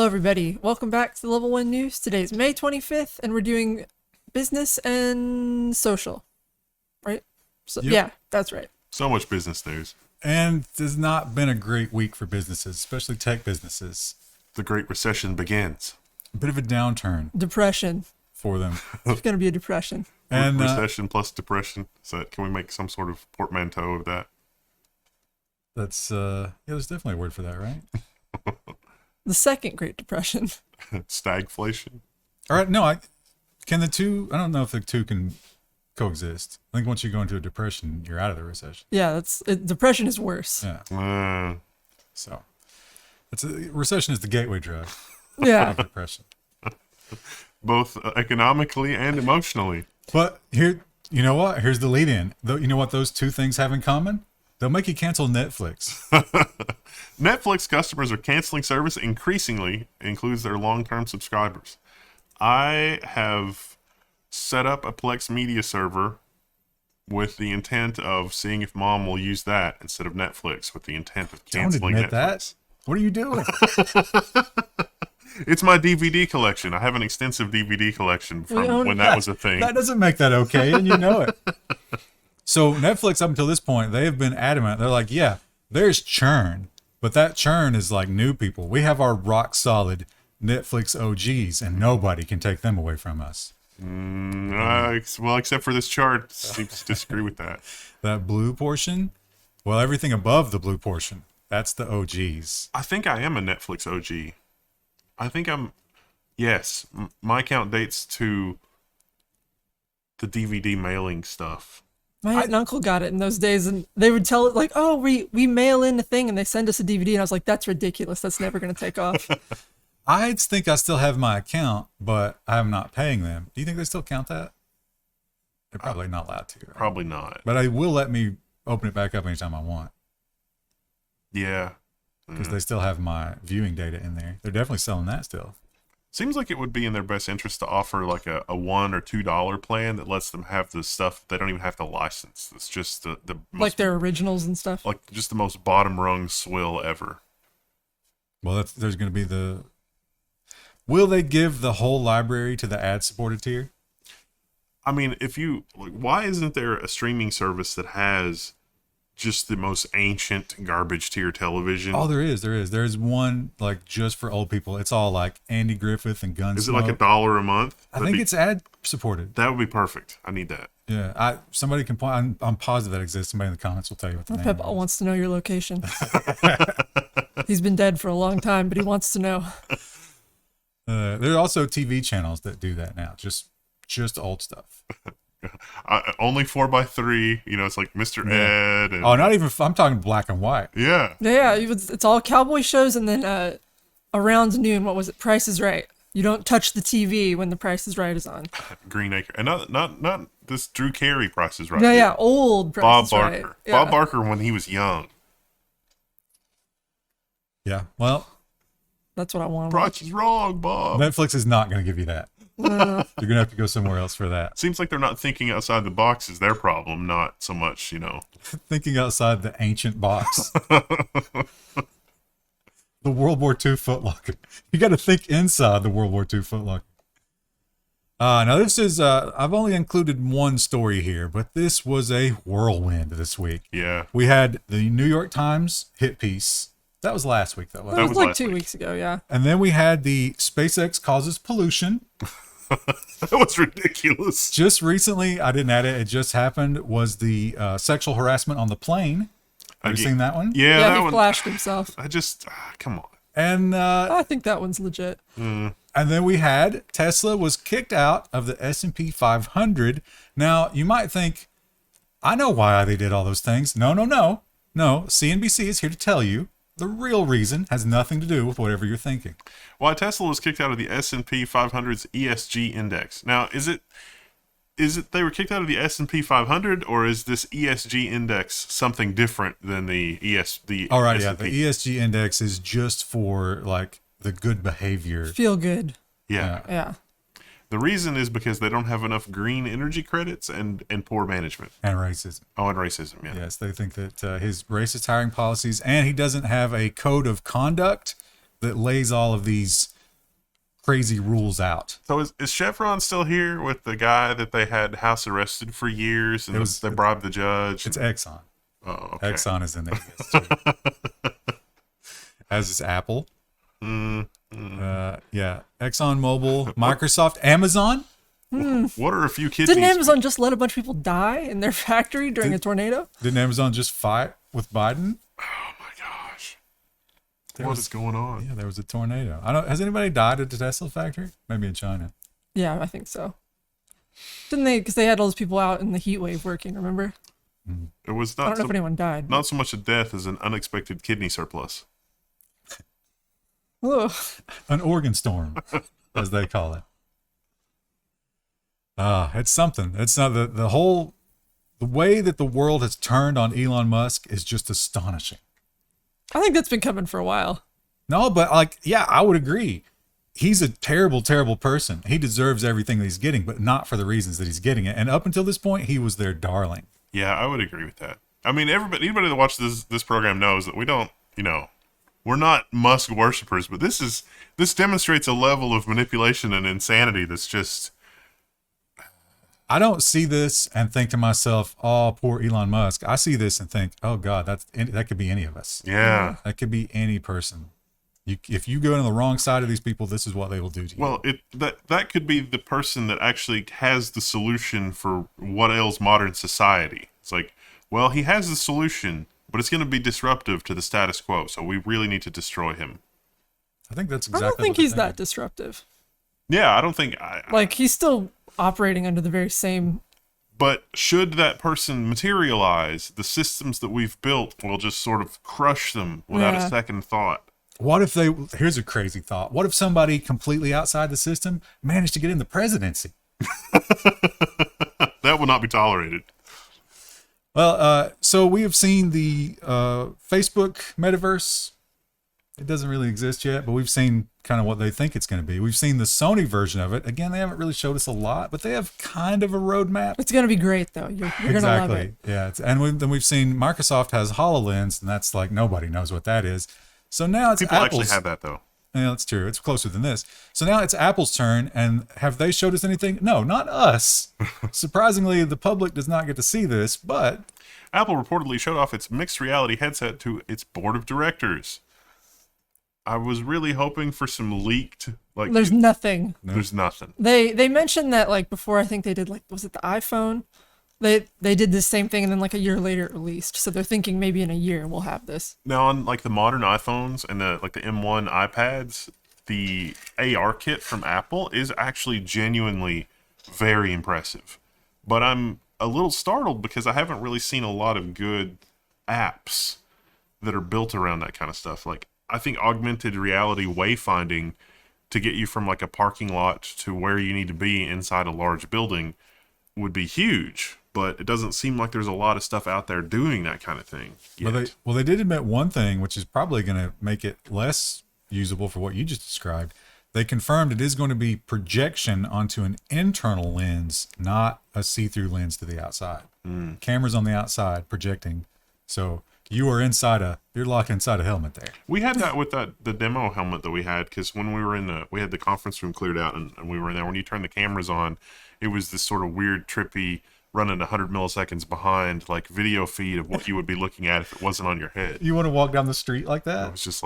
Hello, everybody. Welcome back to Level 1 News. Today's May 25th, and we're doing business and social, right? So, Yep. Yeah, that's right. So much business news. And it has not been a great week for businesses, especially tech businesses. The Great Recession begins. A bit of a downturn Depression. for them. It's going to be a depression. And Recession plus depression. So can we make some sort of portmanteau of that? that's, there's definitely a word for that, right? The second Great Depression. Stagflation. All right, can the two, I don't know if the two can coexist. I think once you go into a depression, you're out of the recession. Yeah, depression is worse. Yeah. So, recession is the gateway drug Yeah. of depression. Both economically and emotionally. But here, you know what? Here's the lead in. You know what those two things have in common? They'll make you cancel Netflix. Netflix customers are canceling service increasingly, includes their long-term subscribers. I have set up a Plex media server with the intent of seeing if mom will use that instead of Netflix, with the intent of Don't canceling admit Netflix. that. What are you doing? It's my DVD collection. I have an extensive DVD collection from when that was a thing. That doesn't make that okay, and you know it. So Netflix, up until this point, they have been adamant. They're like, yeah, there's churn, but that churn is like new people. We have our rock solid Netflix OGs, and nobody can take them away from us. Well, except for this chart, seems to disagree with that. That blue portion, well, everything above the blue portion, that's the OGs. I think I am a Netflix OG. I think I'm. Yes, my account dates to the DVD mailing stuff. My aunt and uncle got it in those days, and they would tell it like, oh, we mail in a thing, and they send us a DVD, and I was like, that's ridiculous. That's never going to take off. I think I still have my account, but I'm not paying them. Do you think they still count that? They're probably not allowed to. Right? Probably not. But I will let me open it back up anytime I want. Yeah. Because they still have my viewing data in there. They're definitely selling that still. Seems like it would be in their best interest to offer like a $1 or $2 plan that lets them have the stuff they don't even have to license. It's just the most, Like their originals and stuff. like just the most bottom rung swill ever. Well, there's going to be will they give the whole library to the ad supported tier? I mean, why isn't there a streaming service that has just the most ancient garbage tier television? Oh, there is. There's one like just for old people. It's all like Andy Griffith and Gunsmoke. Is it like $1 a month? I think it's ad supported. That would be perfect. I need that. Yeah, somebody can point. I'm positive that exists. Somebody in the comments will tell you what the name Pep is. wants to know your location. He's been dead for a long time, but he wants to know. There are also TV channels that do that now. Just old stuff. Only 4x3. It's like Mr. Ed. And, Oh, not even. I'm talking black and white. yeah. Yeah, it's all cowboy shows, and then around noon, what was it? Price is Right. You don't touch the TV when the Price is Right is on. Green Acre. And not this Drew Carey Price is Right. Yeah, old Price Bob is Barker. Right. Yeah. Bob Barker when he was young. Yeah. Well, That's what I want. Price is wrong, Bob. Netflix is not going to give you that. You're going to have to go somewhere else for that. Seems like they're not thinking outside the box is their problem, not so much, Thinking outside the ancient box. The World War II footlocker. You got to think inside the World War II footlocker. Now this is, I've only included one story here, but this was a whirlwind this week. Yeah. We had the New York Times hit piece. That was last week, though. That Wasn't it? was was like last 2 week. weeks ago, yeah. And then we had the SpaceX causes pollution. That was ridiculous. Just recently, I didn't add it. It just happened. Was the sexual harassment on the plane? Have you seen that one? Yeah, Yeah, that he one. flashed himself. I just, come on. And I think that one's legit. and then we had Tesla was kicked out of the S&P 500. Now, you might think, I know why they did all those things. No. CNBC is here to tell you the real reason has nothing to do with whatever you're thinking. Why Tesla was kicked out of the S&P 500's ESG index. Now, is it they were kicked out of the S&P 500, or is this ESG index something different than the All right, S&P? yeah, the ESG index is just for like the good behavior. Feel good. Yeah. Yeah. The reason is because they don't have enough green energy credits and poor management. And racism. Oh, and racism, yeah. Yes, they think that his racist hiring policies, and he doesn't have a code of conduct that lays all of these crazy rules out. So is Chevron still here with the guy that they had house arrested for years and they bribed the judge? It's Exxon. Oh, okay. Exxon is in there. As is Apple. Yeah. ExxonMobil, Microsoft, Amazon. What are a few kidneys? Didn't Amazon just let a bunch of people die in their factory during a tornado? Didn't Amazon just fight with Biden? Oh my gosh. What is going on? Yeah, there was a tornado. Has anybody died at the Tesla factory? Maybe in China. Yeah, I think so. Didn't they? Because they had all those people out in the heat wave working, remember? It was I not don't know if anyone died. not so much a death as an unexpected kidney surplus. Ugh. An organ storm, as they call it. It's something. It's not the way that the world has turned on Elon Musk is just astonishing. I think that's been coming for a while. No, but I would agree. He's a terrible, terrible person. He deserves everything that he's getting, but not for the reasons that he's getting it. And up until this point, he was their darling. Yeah, I would agree with that. I mean, anybody that watches this program knows that we don't, we're not Musk worshipers, but this demonstrates a level of manipulation and insanity that's just. I don't see this and think to myself, "Oh, poor Elon Musk." I see this and think, "Oh God, that could be any of us." Yeah, that could be any person. If you go on the wrong side of these people, this is what they will do to you. Well, that could be the person that actually has the solution for what ails modern society. It's like, well, he has the solution, but it's going to be disruptive to the status quo, so we really need to destroy him. I think that's exactly. I don't think he's that disruptive. Yeah, I don't think. He's still operating under the very same. But should that person materialize, the systems that we've built will just sort of crush them without a second thought. What if here's a crazy thought. What if somebody completely outside the system managed to get in the presidency? That will not be tolerated. Well, so we have seen the Facebook metaverse. It doesn't really exist yet, but we've seen kind of what they think it's going to be. We've seen the Sony version of it. Again, they haven't really showed us a lot, but they have kind of a roadmap. It's going to be great, though. You're going to love it. Yeah, then we've seen Microsoft has HoloLens, and that's like nobody knows what that is. So now it's People Apple's. actually have that, though. Yeah, that's true. It's closer than this. So now it's Apple's turn, and have they showed us anything? No, not us. Surprisingly, the public does not get to see this, but Apple reportedly showed off its mixed reality headset to its board of directors. I was really hoping for some leaked, There's nothing. There's nothing. They mentioned that before. I think they did was it the iPhone? They did the same thing, and then a year later it released. So they're thinking maybe in a year we'll have this. Now on the modern iPhones and the M1 iPads, the AR kit from Apple is actually genuinely very impressive. But I'm a little startled because I haven't really seen a lot of good apps that are built around that kind of stuff. I think augmented reality wayfinding to get you from a parking lot to where you need to be inside a large building would be huge. But it doesn't seem like there's a lot of stuff out there doing that kind of thing yet. Well, they did admit one thing, which is probably going to make it less usable for what you just described. They confirmed it is going to be projection onto an internal lens, not a see-through lens to the outside. Cameras on the outside projecting. So you are you're locked inside a helmet there. We had that with the demo helmet that we had, because when we were we had the conference room cleared out and we were in there. When you turn the cameras on, it was this sort of weird, trippy, running 100 milliseconds behind video feed of what you would be looking at if it wasn't on your head. You want to walk down the street like that? It was just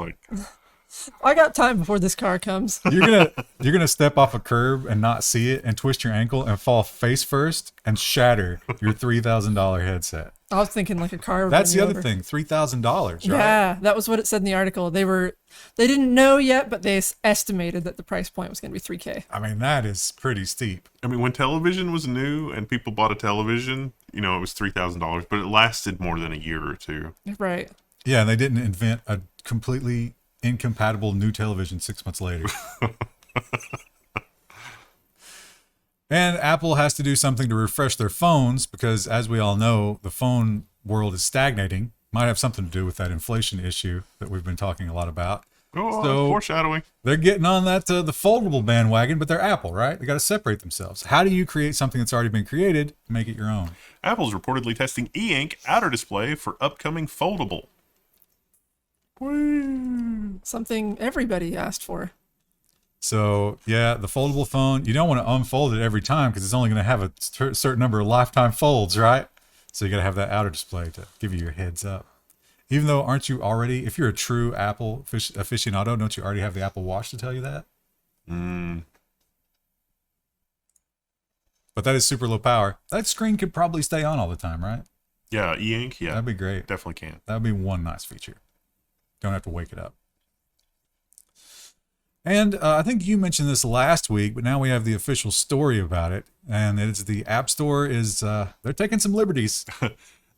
I got time before this car comes. You're gonna step off a curb and not see it and twist your ankle and fall face first and shatter your $3,000 headset. I was thinking a car. That's the other thing, $3,000, right? Yeah, that was what it said in the article. They didn't know yet, but they estimated that the price point was going to be $3,000. I mean, that is pretty steep. I mean, when television was new and people bought a television, it was $3,000, but it lasted more than a year or two. Right. Yeah, and they didn't invent a completely incompatible new television 6 months later. And Apple has to do something to refresh their phones because, as we all know, the phone world is stagnating. Might have something to do with that inflation issue that we've been talking a lot about. So foreshadowing. They're getting on the foldable bandwagon, but they're Apple, right? They got to separate themselves. How do you create something that's already been created and make it your own? Apple's reportedly testing e-ink outer display for upcoming foldable. Woo. Something everybody asked for. So yeah, the foldable phone, you don't want to unfold it every time because it's only going to have a certain number of lifetime folds, right? So you got to have that outer display to give you your heads up. Even though, aren't you already, if you're a true Apple aficionado, don't you already have the Apple Watch to tell you that? But that is super low power. That screen could probably stay on all the time, right? Yeah, e-ink. Yeah, That'd be great. definitely can. That would be one nice feature. Don't have to wake it up. And I think you mentioned this last week, but now we have the official story about it. And it's the App Store is, they're taking some liberties.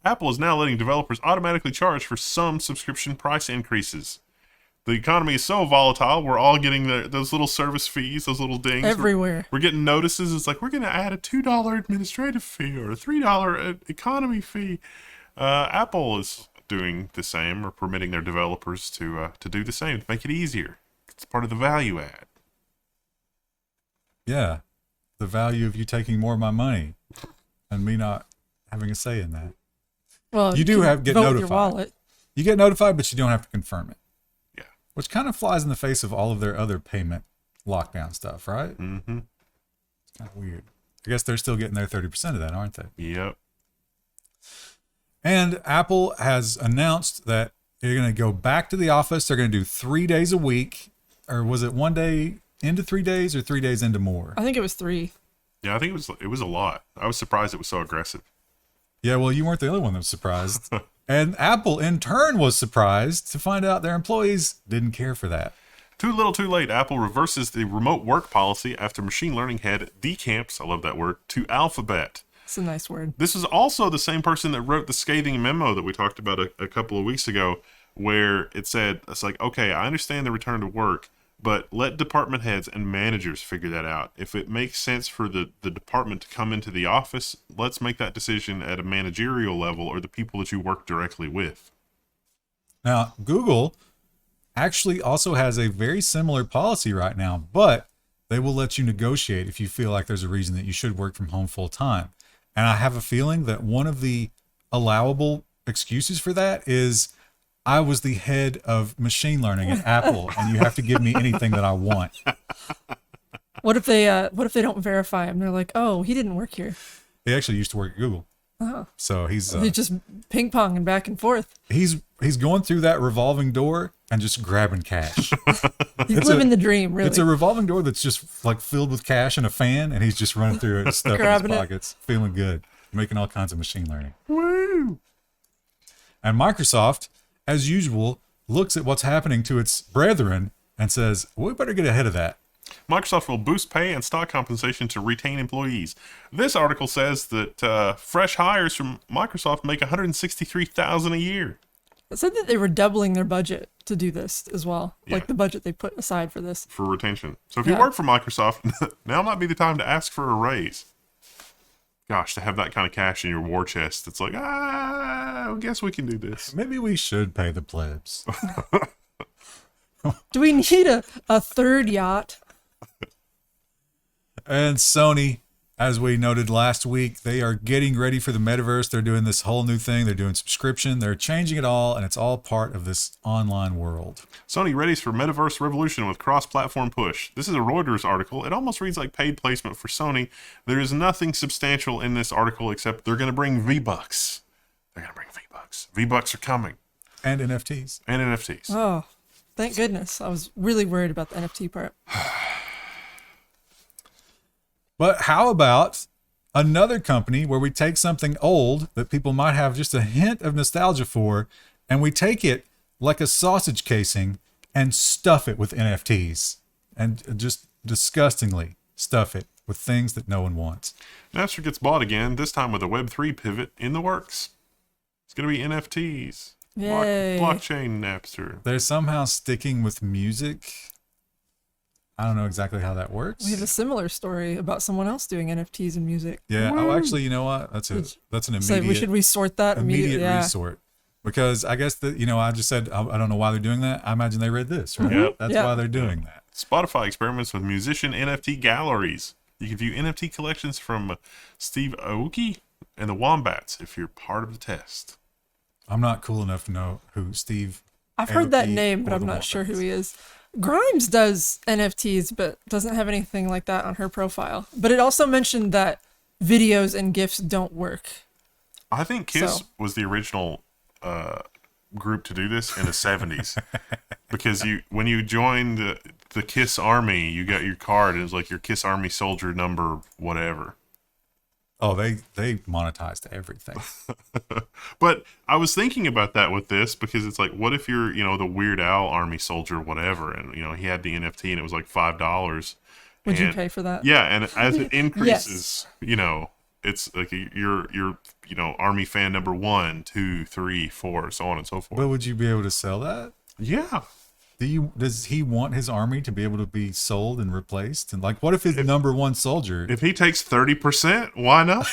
Apple is now letting developers automatically charge for some subscription price increases. The economy is so volatile, we're all getting those little service fees, those little dings. Everywhere. We're getting notices. It's like, we're going to add a $2 administrative fee or a $3 economy fee. Apple is doing the same, or permitting their developers to do the same, to make it easier. It's part of the value add. Yeah. The value of you taking more of my money and me not having a say in that. Well, You do can get vote with notified. your wallet. You get notified, but you don't have to confirm it. Yeah. Which kind of flies in the face of all of their other payment lockdown stuff, right? Mm-hmm. It's kind of weird. I guess they're still getting their 30% of that, aren't they? Yep. And Apple has announced that they're going to go back to the office. They're going to do 3 days a week. Or was it 1 day into 3 days or 3 days into more? I think it was 3. Yeah, I think it was a lot. I was surprised it was so aggressive. Yeah, well, you weren't the only one that was surprised. And Apple, in turn, was surprised to find out their employees didn't care for that. Too little, too late. Apple reverses the remote work policy after machine learning head decamps, I love that word, to Alphabet. It's a nice word. This is also the same person that wrote the scathing memo that we talked about a couple of weeks ago, where it said, it's like, okay, I understand the return to work, but let department heads and managers figure that out. If it makes sense for the department to come into the office, let's make that decision at a managerial level or the people that you work directly with. Now, Google actually also has a very similar policy right now, but they will let you negotiate if you feel like there's a reason that you should work from home full time. And I have a feeling that one of the allowable excuses for that is I was the head of machine learning at Apple, and you have to give me anything that I want. What if they don't verify him? They're like, oh, he didn't work here. He actually used to work at Google. Oh. So he's just ping ponging back and forth. he's going through that revolving door and just grabbing cash. He's living the dream, really. It's a revolving door that's just like filled with cash and a fan, and he's just running through it, stuff in his Grabbing it. pockets, feeling good, making all kinds of machine learning. Woo! And Microsoft, as usual, looks at what's happening to its brethren and says, we better get ahead of that. Microsoft will boost pay and stock compensation to retain employees. This article says that fresh hires from Microsoft make $163,000 a year. It said that they were doubling their budget to do this as well, Yeah. like the budget they put aside for this. For retention. So if you Yeah. work for Microsoft, now might be the time to ask for a raise. Gosh, to have that kind of cash in your war chest, it's like, I guess we can do this. Maybe we should pay the plebs. Do we need a third yacht? And Sony, as we noted last week, they are getting ready for the metaverse. They're doing this whole new thing. They're doing subscription. They're changing it all, and it's all part of this online world. Sony readies for metaverse revolution with cross-platform push. This is a Reuters article. It almost reads like paid placement for Sony. There is nothing substantial in this article except they're going to bring V-Bucks. They're going to bring V-Bucks. V-Bucks are coming. And NFTs. And NFTs. Oh, thank goodness. I was really worried about the NFT part. But how about another company where we take something old that people might have just a hint of nostalgia for, and we take it like a sausage casing and stuff it with NFTs, and just disgustingly stuff it with things that no one wants. Napster gets bought again, this time with a Web3 pivot in the works. It's going to be NFTs. Yay. Blockchain Napster. They're somehow sticking with music. I don't know exactly how that works. We have a similar story about someone else doing NFTs and music. Yeah. Woo. Oh, actually, you know what? That's an So immediate. should we sort that immediately? immediate Yeah. resort, because I guess that, I just said I don't know why they're doing that. I imagine they read this, right? Yep. That's Yeah. why they're doing that. Spotify experiments with musician NFT galleries. You can view NFT collections from Steve Aoki and the Wombats if you're part of the test. I'm not cool enough to know who Steve I've heard that NFT name, but I'm foldable not sure who things. he is. Grimes does NFTs, but doesn't have anything like that on her profile. But it also mentioned that videos and GIFs don't work. I think Kiss So- was the original group to do this in the 70s. Because when you joined the Kiss Army, you got your card. It was like your Kiss Army soldier number, whatever. Oh, they monetized everything. But I was thinking about that with this because it's like, what if you're, the Weird Al Army soldier, whatever, and he had the NFT and it was like $5. Would you And- pay for that? Yeah, and as it increases, it's like you're Army fan number 1, 2, 3, 4, so on and so forth. But would you be able to sell that? Yeah. Does he want his army to be able to be sold and replaced? And like, what if his number one soldier? If he takes 30%, why not?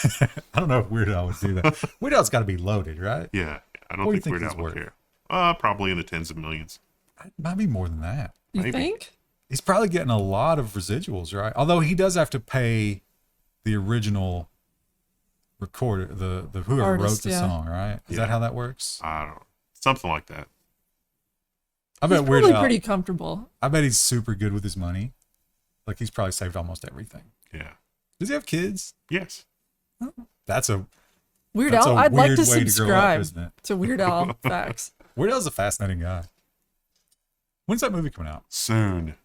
I don't know if Weird Al would do that. Weird Al's got to be loaded, right? Yeah, I don't What do you think think Weird he's Al would worth? care. Probably in the tens of millions. It might be more than that. You Maybe. think? He's probably getting a lot of residuals, right? Although he does have to pay the original recorder, the whoever wrote Artist, the yeah. song, right? Is Yeah. that how that works? I don't know. Something like that. I He's bet Weird probably Al. pretty comfortable. I bet he's super good with his money. Like he's probably saved almost everything. Yeah. Does he have kids? Yes. That's a Weird That's Al, a I'd like weird to way to grow up, subscribe isn't it? to Weird Al facts. Weird Al's a fascinating guy. When's that movie coming out? Soon.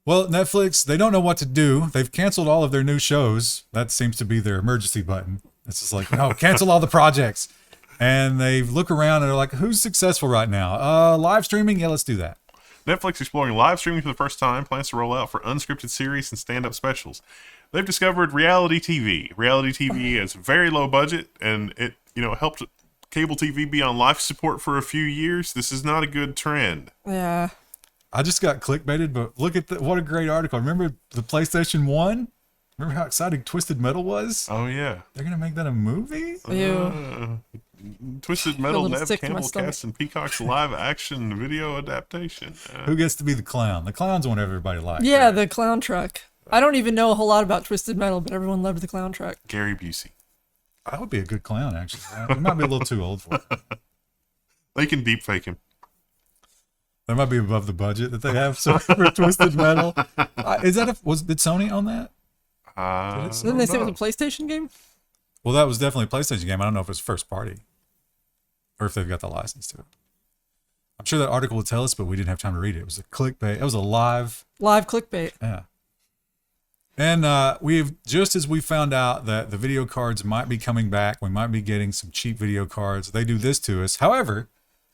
Well, Netflix, they don't know what to do. They've canceled all of their new shows. That seems to be their emergency button. It's just like, no, cancel all the projects. And they look around and they're like, who's successful right now? Live streaming? Yeah, let's do that. Netflix exploring live streaming for the first time, plans to roll out for unscripted series and stand-up specials. They've discovered reality TV. Reality TV has very low budget, and it helped cable TV be on life support for a few years. This is not a good trend. Yeah. I just got clickbaited, but look at what a great article. Remember the PlayStation 1? Remember how exciting Twisted Metal was? Oh yeah, They're going to make that a movie? Ew. Twisted Feel a Metal, little Neve, sick to my Campbell stomach. cast, and Peacock's live-action video adaptation. Who gets to be the clown? The clown's one everybody likes. Yeah, right? the clown truck. I don't even know a whole lot about Twisted Metal, but everyone loved the clown truck. Gary Busey. That would be a good clown, actually. It might be a little too old for it. They can deep fake him. That might be above the budget that they have for Twisted Metal. Did Sony own that? Didn't they say it was a PlayStation game? Well, that was definitely a PlayStation game. I don't know if it's first party or if they've got the license to it. I'm sure that article would tell us, but we didn't have time to read it. It was a clickbait. It was a live. Live clickbait. Yeah. And just as we found out that the video cards might be coming back, we might be getting some cheap video cards. They do this to us. However,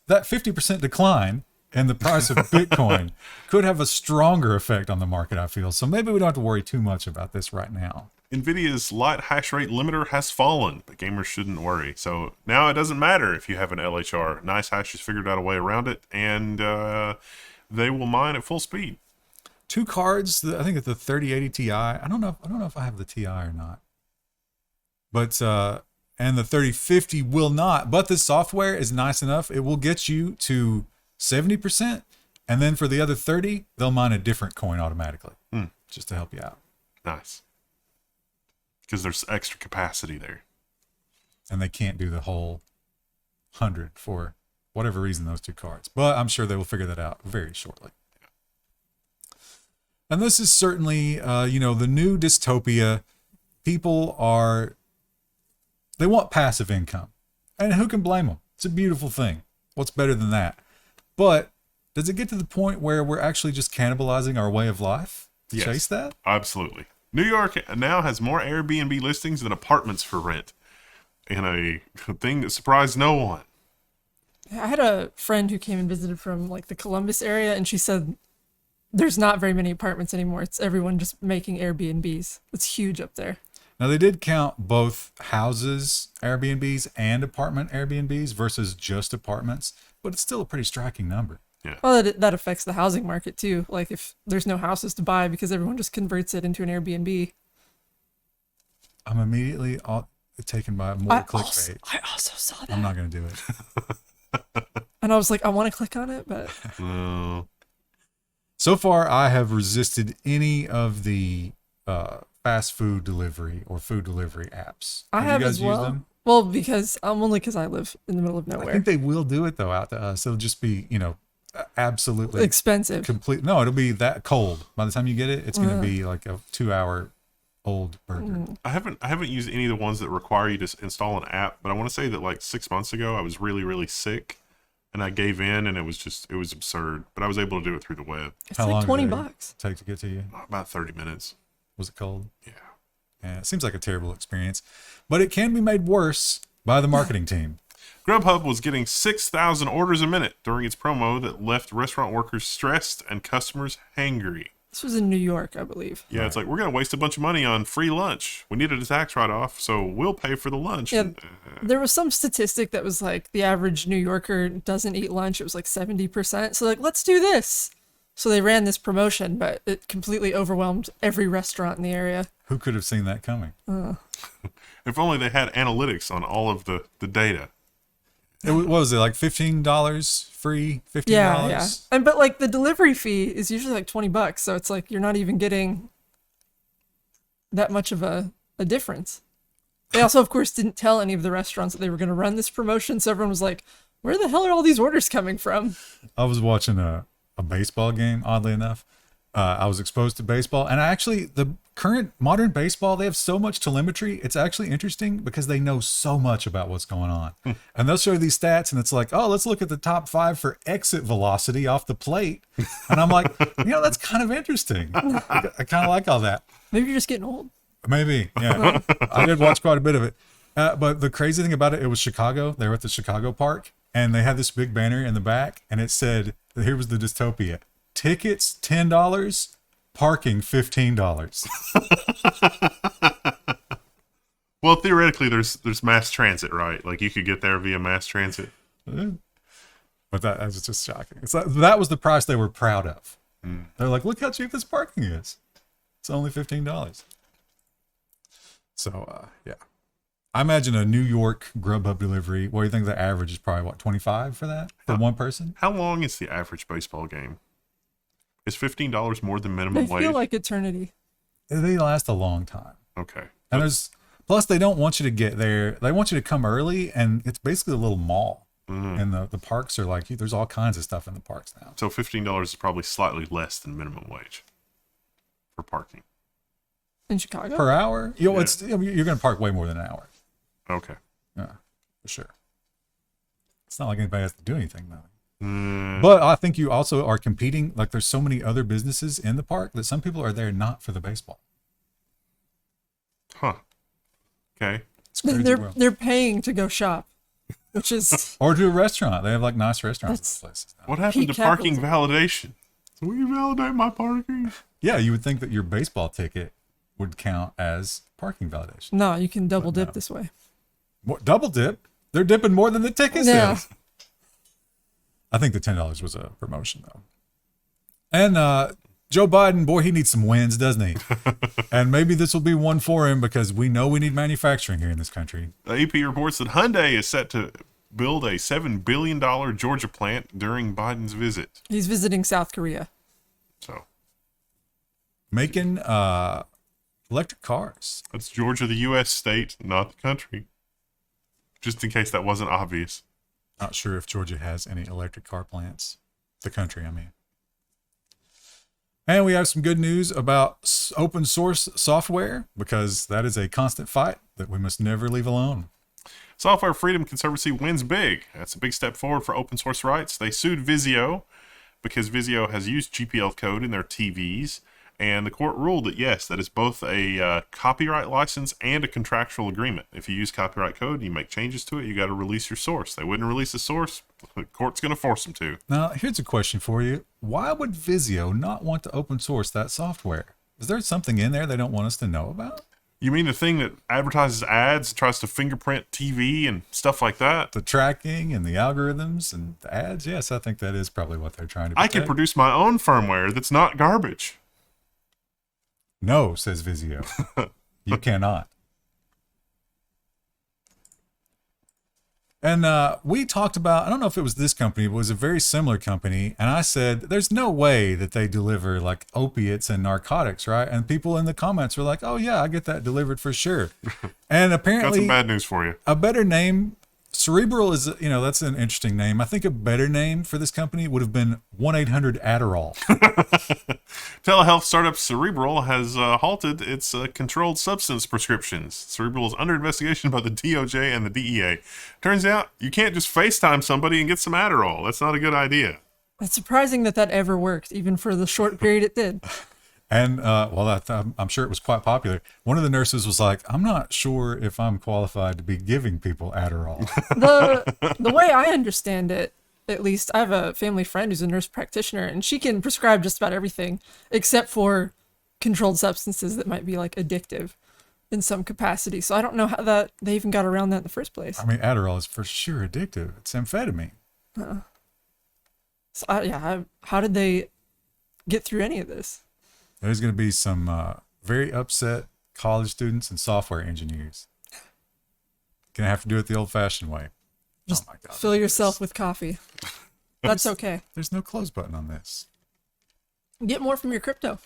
that 50% decline in the price of Bitcoin could have a stronger effect on the market, I feel. So maybe we don't have to worry too much about this right now. Nvidia's light hash rate limiter has fallen, but gamers shouldn't worry. So now it doesn't matter if you have an LHR. Nice Hash has figured out a way around it, and they will mine at full speed. Two cards, I think it's the 3080 Ti. I don't know if I have the Ti or not. But and the 3050 will not. But the software is nice enough. It will get you to 70%, and then for the other 30, they'll mine a different coin automatically, just to help you out. Nice. Because there's extra capacity there. And they can't do the whole 100 for whatever reason, those two cards. But I'm sure they will figure that out very shortly. And this is certainly, the new dystopia. People they want passive income. And who can blame them? It's a beautiful thing. What's better than that? But does it get to the point where we're actually just cannibalizing our way of life to Yes. chase that? Absolutely. New York now has more Airbnb listings than apartments for rent. In a thing that surprised no one. I had a friend who came and visited from like the Columbus area, and she said there's not very many apartments anymore. It's everyone just making Airbnbs. It's huge up there. Now, they did count both houses Airbnbs and apartment Airbnbs versus just apartments, but it's still a pretty striking number. Well, that affects the housing market too. Like if there's no houses to buy because everyone just converts it into an Airbnb. I'm immediately taken by more clickbait. I also saw that. I'm not going to do it. And I was like, I want to click on it, but So far, I have resisted any of the fast food delivery or food delivery apps. I have you guys as well. used them? Well, because only because I live in the middle of I nowhere. think they will do it though out to us. It'll just be, absolutely Expensive. complete. No, it'll be that cold. By the time you get it, it's going to be like a 2-hour old burger. I haven't used any of the ones that require you to install an app, but I want to say that like 6 months ago I was really, really sick and I gave in, and it was absurd, but I was able to do it through the web. It's How like long $20 did it bucks. take to get to you? About 30 minutes. Was it cold? Yeah. Yeah, it seems like a terrible experience, but it can be made worse by the marketing team. Grubhub was getting 6,000 orders a minute during its promo that left restaurant workers stressed and customers hangry. This was in New York, I believe. Yeah, It's like, we're going to waste a bunch of money on free lunch. We needed a tax write-off, so we'll pay for the lunch. Yeah, there was some statistic that was like the average New Yorker doesn't eat lunch. It was like 70%. So like, let's do this. So they ran this promotion, but it completely overwhelmed every restaurant in the area. Who could have seen that coming? If only they had analytics on all of the data. What was it, like $15 free? $15? Yeah. But like the delivery fee is usually like $20. So it's like you're not even getting that much of a difference. They also, of course, didn't tell any of the restaurants that they were going to run this promotion. So everyone was like, where the hell are all these orders coming from? I was watching a baseball game, oddly enough. I was exposed to baseball, and the current modern baseball, they have so much telemetry. It's actually interesting because they know so much about what's going on. And they'll show these stats, and it's like, oh, let's look at the top 5 for exit velocity off the plate. And I'm like, that's kind of interesting. I kind of like all that. Maybe you're just getting old. Maybe, yeah. I did watch quite a bit of it. But the crazy thing about it was Chicago. They were at the Chicago park, and they had this big banner in the back, and it said, here was the dystopia. Tickets $10, parking $15. Well, theoretically, there's mass transit, right? Like you could get there via mass transit. But that was just shocking. It's like, that was the price they were proud of. They're like, look how cheap this parking is. It's only $15. So, yeah. I imagine a New York Grubhub delivery. What do you think the average is? Probably what, 25 for that for one person? How long is the average baseball game? Is $15 more than minimum They wage? feel like eternity. They last a long time. Okay. And plus they don't want you to get there. They want you to come early, and it's basically a little mall. And the parks are like, there's all kinds of stuff in the parks now. So $15 is probably slightly less than minimum wage for parking. In Chicago? Per hour? You're Yeah. going to park way more than an hour. Okay. Yeah, for sure. It's not like anybody has to do anything, though. Mm, But I think you also are competing. Like, there's so many other businesses in the park that some people are there not for the baseball. huh. Okay. It's crazy world. They're paying to go shop, which is Or to a restaurant. They have like nice restaurants in those places now. What happened Peak to parking capitalism. validation? Will you validate my parking? Yeah, you would think that your baseball ticket would count as parking validation. no, you can double dip no. this way. What, double dip? They're dipping more than the ticket Yeah. sales. I think the $10 was a promotion, though. And Joe Biden, boy, he needs some wins, doesn't he? And maybe this will be one for him because we know we need manufacturing here in this country. The AP reports that Hyundai is set to build a $7 billion Georgia plant during Biden's visit. He's visiting South Korea. So Making electric cars. that's Georgia, the U.S. state, not the country. Just in case that wasn't obvious. Not sure if Georgia has any electric car plants. The country, I mean. And we have some good news about open source software, because that is a constant fight that we must never leave alone. Software Freedom Conservancy wins big. That's a big step forward for open source rights. They sued Vizio because Vizio has used GPL code in their TVs, and the court ruled that yes, that is both a copyright license and a contractual agreement. If you use copyright code and you make changes to it, you got to release your source. They wouldn't release the source, the court's going to force them to. Now, here's a question for you. Why would Vizio not want to open source that software? Is there something in there they don't want us to know about? You mean the thing that advertises ads, tries to fingerprint TV and stuff like that? The tracking and the algorithms and the ads? Yes, I think that is probably what they're trying to protect. I can produce my own firmware that's not garbage. No, says Vizio. You cannot. And we talked about, I don't know if it was this company, but it was a very similar company. And I said, there's no way that they deliver like opiates and narcotics, right? And people in the comments were like, oh, yeah, I get that delivered for sure. And Got apparently, some bad news for you. a better name, Cerebral is, that's an interesting name. I think a better name for this company would have been 1-800-Adderall. Telehealth startup Cerebral has halted its controlled substance prescriptions. Cerebral is under investigation by the DOJ and the DEA. Turns out you can't just FaceTime somebody and get some Adderall. That's not a good idea. It's surprising that ever worked, even for the short period it did. And, I'm sure it was quite popular. One of the nurses was like, I'm not sure if I'm qualified to be giving people Adderall. The way I understand it, at least, I have a family friend who's a nurse practitioner, and she can prescribe just about everything except for controlled substances that might be like addictive in some capacity. So I don't know how that they even got around that in the first place. I mean, Adderall is for sure addictive. It's amphetamine. How did they get through any of this? There's going to be some very upset college students and software engineers. Gonna have to do it the old-fashioned way. Just oh my God, fill yourself with coffee. That's okay. There's no close button on this. Get more from your crypto.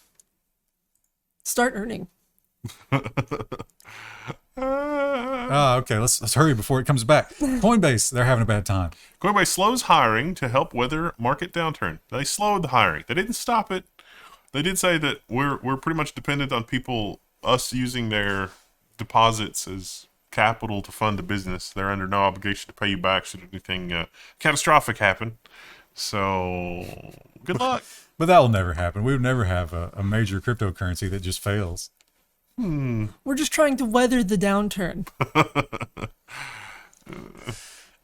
Start earning. Okay, let's hurry before it comes back. Coinbase, they're having a bad time. Coinbase slows hiring to help weather market downturn. They slowed the hiring. They didn't stop it. They did say that we're pretty much dependent on us using their deposits as capital to fund the business. They're under no obligation to pay you back should anything catastrophic happen. So, good luck. But that will never happen. We would never have a major cryptocurrency that just fails. We're just trying to weather the downturn.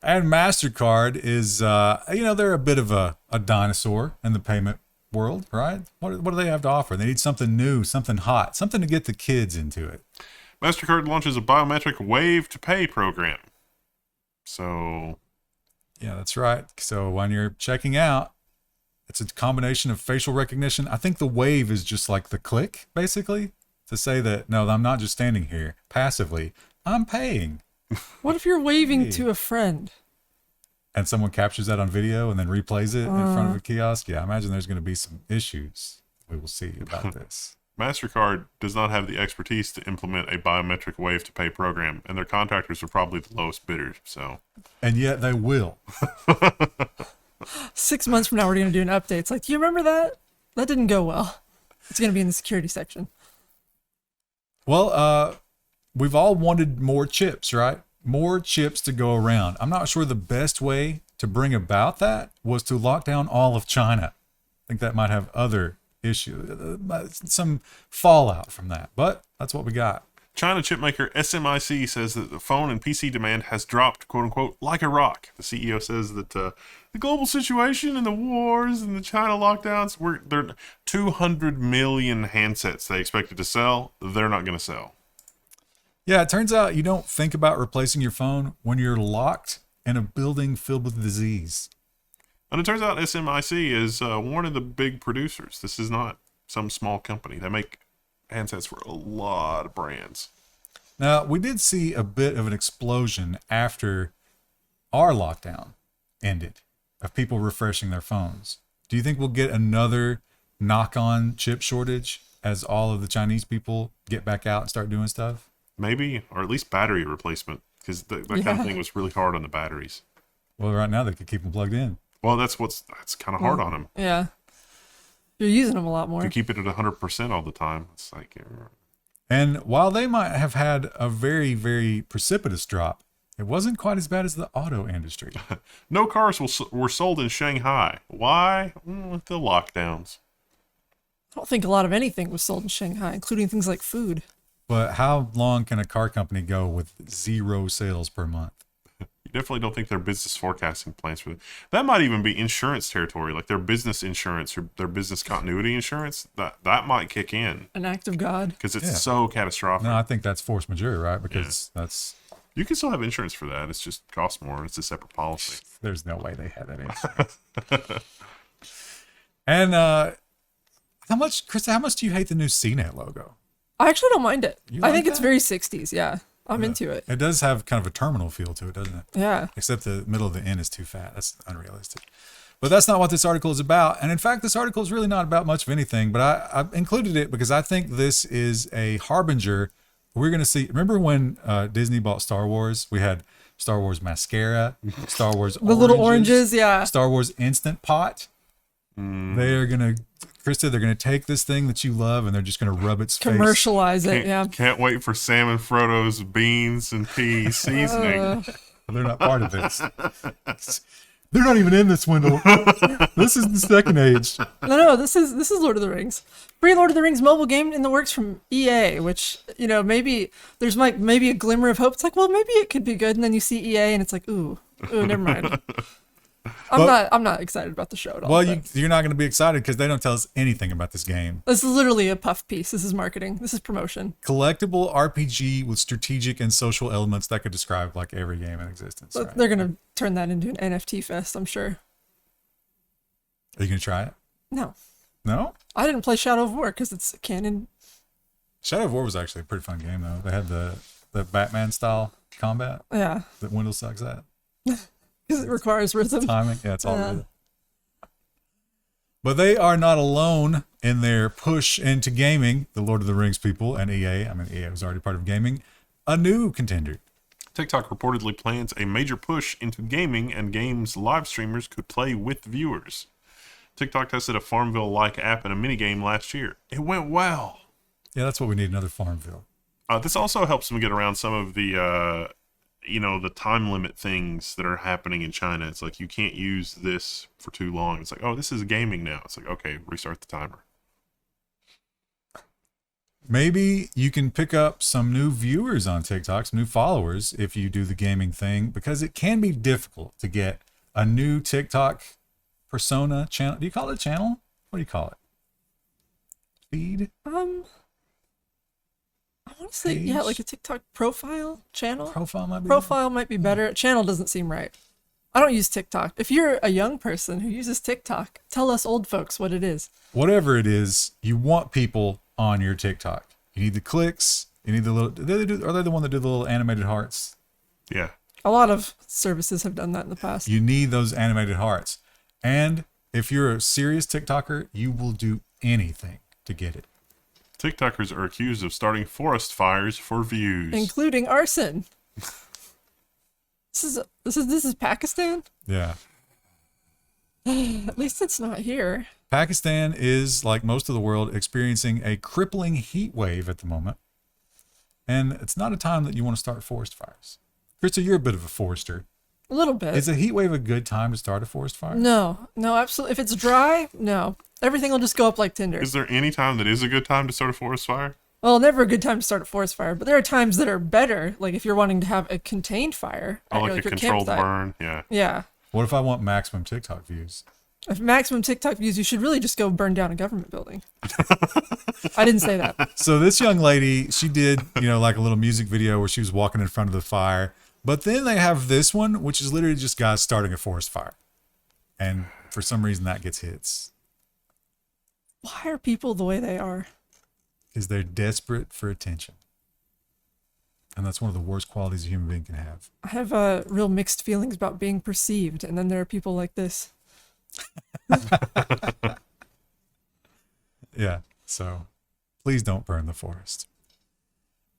And Mastercard is, they're a bit of a dinosaur in the payment world, right? What do they have to offer? They need something new, something hot, something to get the kids into it. Mastercard launches a biometric wave to pay program. So, yeah, that's right. So when you're checking out, it's a combination of facial recognition. I think the wave is just like the click, basically, to say that, no, I'm not just standing here passively. I'm paying. What if you're waving to a friend? And someone captures that on video and then replays it in front of a kiosk? Yeah, I imagine there's going to be some issues we will see about this. MasterCard does not have the expertise to implement a biometric wave to pay program, and their contractors are probably the lowest bidders. So, and yet they will. 6 months from now, we're going to do an update. It's like, do you remember that? That didn't go well. It's going to be in the security section. Well, we've all wanted more chips, right? More chips to go around. I'm not sure the best way to bring about that was to lock down all of China. I think that might have other issues, some fallout from that, but that's what we got. China chipmaker SMIC says that the phone and PC demand has dropped, quote unquote, like a rock. The CEO says that the global situation and the wars and the China lockdowns, they're 200 million handsets they expected to sell. They're not going to sell. Yeah, it turns out you don't think about replacing your phone when you're locked in a building filled with disease. And it turns out SMIC is one of the big producers. This is not some small company. They make handsets for a lot of brands. Now, we did see a bit of an explosion after our lockdown ended of people refreshing their phones. Do you think we'll get another knock-on chip shortage as all of the Chinese people get back out and start doing stuff? Maybe, or at least battery replacement, because that kind of thing was really hard on the batteries. Well, right now they could keep them plugged in. Well, that's kind of hard on them. Yeah. You're using them a lot more. To keep it at 100% all the time. It's like... And while they might have had a very, very precipitous drop, it wasn't quite as bad as the auto industry. No cars were sold in Shanghai. Why? The lockdowns. I don't think a lot of anything was sold in Shanghai, including things like food. But how long can a car company go with 0 sales per month? You definitely don't think their business forecasting plans for that might even be insurance territory, like their business insurance or their business continuity insurance. That might kick in. An act of God. Because it's so catastrophic. No, I think that's force majeure, right? Because that's... You can still have insurance for that. It's just costs more. It's a separate policy. There's no way they had that insurance. And how much, Krista, how much do you hate the new CNET logo? I actually don't mind it. You I like think it's that? very 60s, yeah. I'm into it. It does have kind of a terminal feel to it, doesn't it? Yeah. Except the middle of the N is too fat. That's unrealistic. But that's not what this article is about. And in fact, this article is really not about much of anything, but I included it because I think this is a harbinger. We're going to see. Remember when Disney bought Star Wars? We had Star Wars mascara, Star Wars The little oranges, yeah. Star Wars Instant Pot. They're going to, Krista, they're going to take this thing that you love and they're just going to rub its face. Commercialize it, yeah. Can't wait for Sam and Frodo's beans and peas seasoning. They're not part of this. They're not even in this window. This is the second age. No, this is Lord of the Rings. Free Lord of the Rings mobile game in the works from EA, which, maybe there's maybe a glimmer of hope. It's like, well, maybe it could be good, and then you see EA and it's like, ooh, never mind. I'm not excited about the show at all. Well, you're not going to be excited because they don't tell us anything about this game. This is literally a puff piece. This is marketing. This is promotion. Collectible RPG with strategic and social elements that could describe like every game in existence. But Right? they're going to turn that into an NFT fest, I'm sure. Are you going to try it? No. No? I didn't play Shadow of War because it's canon. Shadow of War was actually a pretty fun game, though. They had the Batman style combat Yeah. that Windows sucks at. Because it requires rhythm. Timing. Yeah, it's all rhythm. But they are not alone in their push into gaming, the Lord of the Rings people and EA. I mean, EA was already part of gaming. A new contender. TikTok reportedly plans a major push into gaming, and games live streamers could play with viewers. TikTok tested a Farmville-like app in a minigame last year. It went well. Yeah, that's what we need, another Farmville. This also helps them get around some of the, the time limit things that are happening in China. It's like, you can't use this for too long. It's like, oh, this is gaming now. It's like, okay, restart the timer. Maybe you can pick up some new viewers on TikTok, some new followers, if you do the gaming thing, because it can be difficult to get a new TikTok persona channel. Do you call it a channel? What do you call it? Feed? I want to say, yeah, like a TikTok profile channel. Profile Might be better. Channel doesn't seem right. I don't use TikTok. If you're a young person who uses TikTok, tell us old folks what it is. Whatever it is, you want people on your TikTok. You need the clicks. You need the little. Are they the one that do the little animated hearts? Yeah. A lot of services have done that in the past. You need those animated hearts. And if you're a serious TikToker, you will do anything to get it. TikTokers are accused of starting forest fires for views, including arson. This is Pakistan? Yeah. At least it's not here. Pakistan is, like most of the world, experiencing a crippling heat wave at the moment. And it's not a time that you want to start forest fires. Krista, you're a bit of a forester. A little bit. Is a heat wave a good time to start a forest fire? No, absolutely. If it's dry, no. Everything will just go up like tinder. Is there any time that is a good time to start a forest fire? Well, never a good time to start a forest fire, but there are times that are better. Like if you're wanting to have a contained fire. Oh, like a controlled burn, yeah. Yeah. What if I want maximum TikTok views? If maximum TikTok views, you should really just go burn down a government building. I didn't say that. So this young lady, she did, like a little music video where she was walking in front of the fire. But then they have this one, which is literally just guys starting a forest fire. And for some reason that gets hits. Why are people the way they are? Because they're desperate for attention. And that's one of the worst qualities a human being can have. I have real mixed feelings about being perceived. And then there are people like this. Yeah. So please don't burn the forest.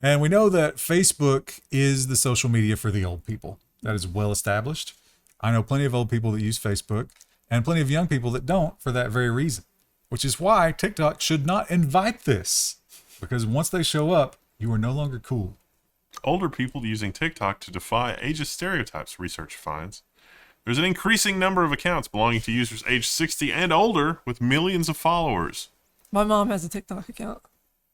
And we know that Facebook is the social media for the old people. That is well established. I know plenty of old people that use Facebook and plenty of young people that don't for that very reason, which is why TikTok should not invite this, because once they show up, you are no longer cool. Older people using TikTok to defy ageist stereotypes, research finds. There's an increasing number of accounts belonging to users aged 60 and older with millions of followers. My mom has a TikTok account.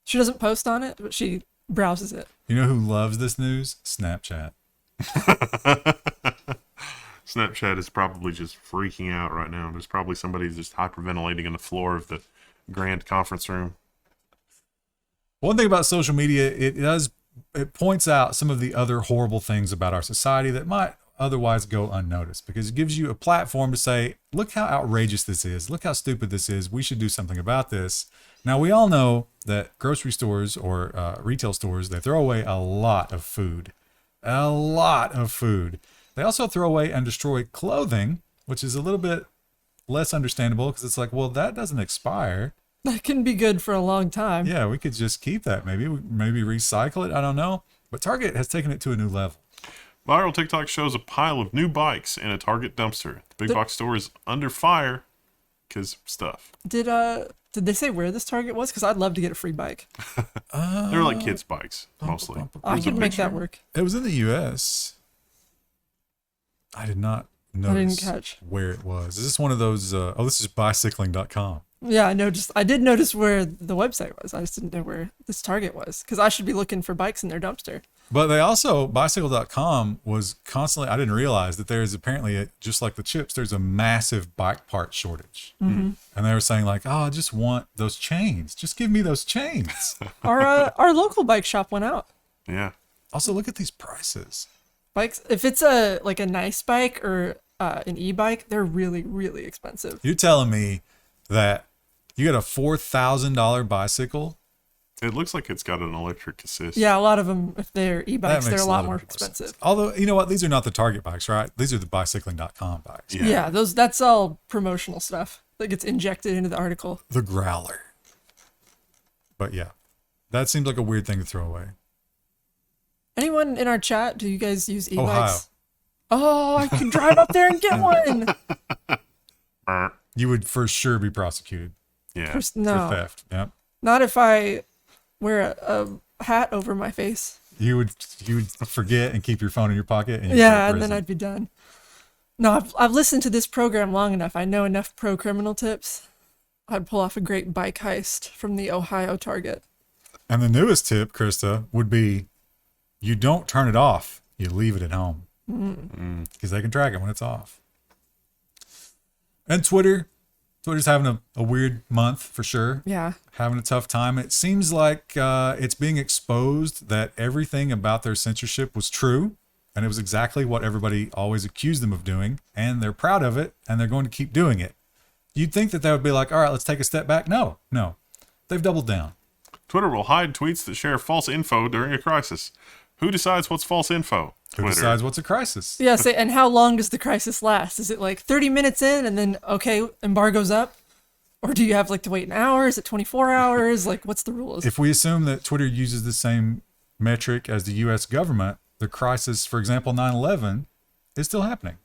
She doesn't post on it, but she browses it. You know who loves this news? Snapchat. Snapchat is probably just freaking out right now. There's probably somebody just hyperventilating on the floor of the grand conference room. One thing about social media, it points out some of the other horrible things about our society that might otherwise go unnoticed, because it gives you a platform to say, look how outrageous this is. Look how stupid this is. We should do something about this. Now, we all know that grocery stores or retail stores, they throw away a lot of food. A lot of food. They also throw away and destroy clothing, which is a little bit less understandable because it's like, well, that doesn't expire. That can be good for a long time. Yeah, we could just keep that. Maybe recycle it. I don't know. But Target has taken it to a new level. Viral TikTok shows a pile of new bikes in a Target dumpster. The big box store is under fire because stuff. Did they say where this Target was? Because I'd love to get a free bike. They're like kids' bikes, mostly. I could make that work. It was in the U.S. I did not notice catch where it was. Is this one of those? This is bicycling.com. Yeah, I did notice where the website was. I just didn't know where this Target was because I should be looking for bikes in their dumpster. But they also, bicycle.com was constantly, I didn't realize that there's apparently, just like the chips, there's a massive bike part shortage. Mm-hmm. And they were saying like, I just want those chains. Just give me those chains. Our local bike shop went out. Yeah. Also, look at these prices. Bikes, if it's a nice bike or an e-bike, they're really, really expensive. You're telling me that you get a $4,000 bicycle? It looks like it's got an electric assist. Yeah, a lot of them, if they're e-bikes, That they're makes a lot of more sense. expensive. Although, you know what? These are not the Target bikes, right? These are the bicycling.com bikes. Yeah, that's all promotional stuff that gets injected into the article. The Growler. But yeah, that seems like a weird thing to throw away. Anyone in our chat, do you guys use e-bikes? Ohio. Oh, I can drive up there and get one. You would for sure be prosecuted Yeah. No, for theft. Yep. not if I wear a hat over my face. You would forget and keep your phone in your pocket. And Yeah, and then I'd be done. No, I've listened to this program long enough. I know enough pro criminal tips. I'd pull off a great bike heist from the Ohio Target. And the newest tip, Krista, would be you don't turn it off. You leave it at home because they can track it when it's off. And Twitter's having a weird month for sure. Yeah. Having a tough time. It seems like it's being exposed that everything about their censorship was true. And it was exactly what everybody always accused them of doing. And they're proud of it. And they're going to keep doing it. You'd think that they would be like, all right, let's take a step back. No. They've doubled down. Twitter will hide tweets that share false info during a crisis. Who decides what's false info? Who decides what's a crisis? Yeah, and how long does the crisis last? Is it like 30 minutes in and then, okay, embargo's up? Or do you have to wait an hour? Is it 24 hours? What's the rules? If we assume that Twitter uses the same metric as the U.S. government, the crisis, for example, 9/11, is still happening.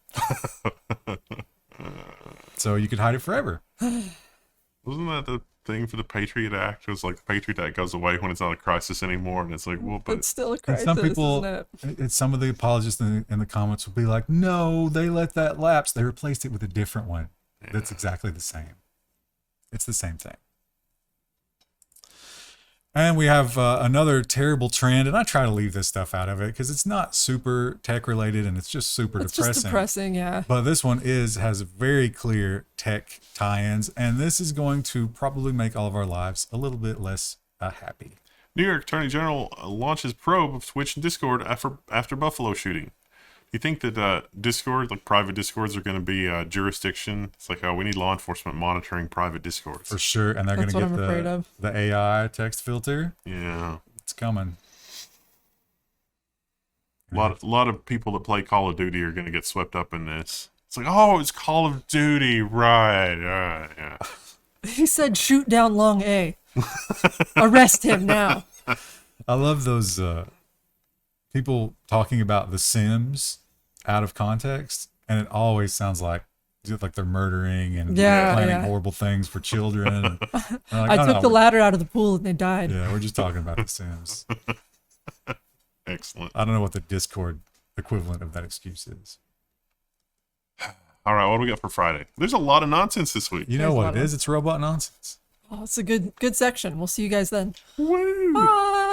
So you could hide it forever. Wasn't that the thing for the Patriot Act? It was like the Patriot Act goes away when it's not a crisis anymore. And it's like, well, but it's still a crisis, some people, isn't it? some of the apologists in the comments will be like, no, they let that lapse. They replaced it with a different one. Yeah. That's exactly the same. It's the same thing. And we have another terrible trend, and I try to leave this stuff out of it because it's not super tech related and it's just super depressing. It's just depressing, yeah. But this one has very clear tech tie-ins, and this is going to probably make all of our lives a little bit less happy. New York Attorney General launches probe of Twitch and Discord after Buffalo shooting. You think that Discord, private Discords, are going to be jurisdiction? It's like, we need law enforcement monitoring private Discords. For sure, and they're going to get the AI text filter. Yeah. It's coming. A lot of people that play Call of Duty are going to get swept up in this. It's like, oh, it's Call of Duty, right, yeah. He said shoot down long A. Arrest him now. I love those people talking about The Sims out of context, and it always sounds like they're murdering and planning horrible things for children. I took the ladder out of the pool and they died. Yeah, we're just talking about The Sims. Excellent. I don't know what the Discord equivalent of that excuse is. All right, what do we got for Friday? There's a lot of nonsense this week. You know what it is? It's robot nonsense. Oh, it's a good section. We'll see you guys then. Woo! Bye.